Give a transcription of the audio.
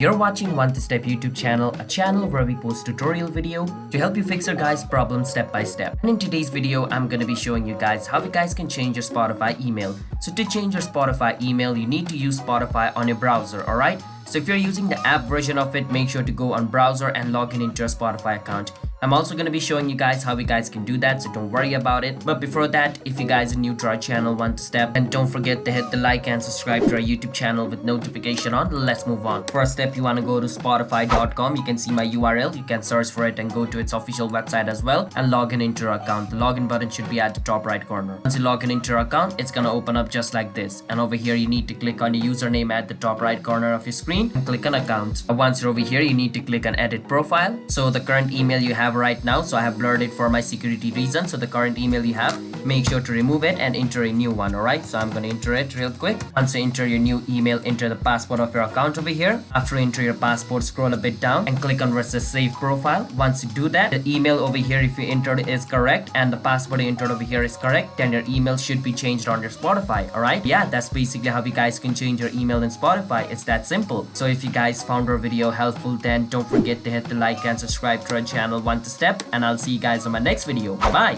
You're watching One to Step YouTube channel, a channel where we post tutorial video to help you fix your guys' problems step by step. And in today's video, I'm gonna be showing you guys how you guys can change your Spotify email. So to change your Spotify email, you need to use Spotify on your browser, alright? So if you're using the app version of it, make sure to go on browser and log in into your Spotify account. I'm also going to be showing you guys how you guys can do that, so don't worry about it. But before that, if you guys are new to our channel, One to Step, and don't forget to hit the like and subscribe to our YouTube channel with notification on. Let's move on. First step, you want to go to spotify.com. You can see my URL. You can search for it and go to its official website as well and log in into your account. The login button should be at the top right corner. Once you log in into your account, it's going to open up just like this. And over here, you need to click on the username at the top right corner of your screen and click on accounts. Once you're over here, you need to click on edit profile. So the current email you have right now, so I have blurred it for my security reasons. So the current email you have, make sure to remove it and enter a new one. Alright, so I'm going to enter it real quick. Once you enter your new email, enter the password of your account over here. After you enter your password, scroll a bit down and click on where it says save profile. Once you do that, the email over here, if you entered, is correct and the password you entered over here is correct, then your email should be changed on your Spotify. Alright, yeah, that's basically how you guys can change your email in Spotify. It's that simple. So if you guys found our video helpful, then don't forget to hit the like and subscribe to our channel One to Step, and I'll see you guys on my next video. Bye.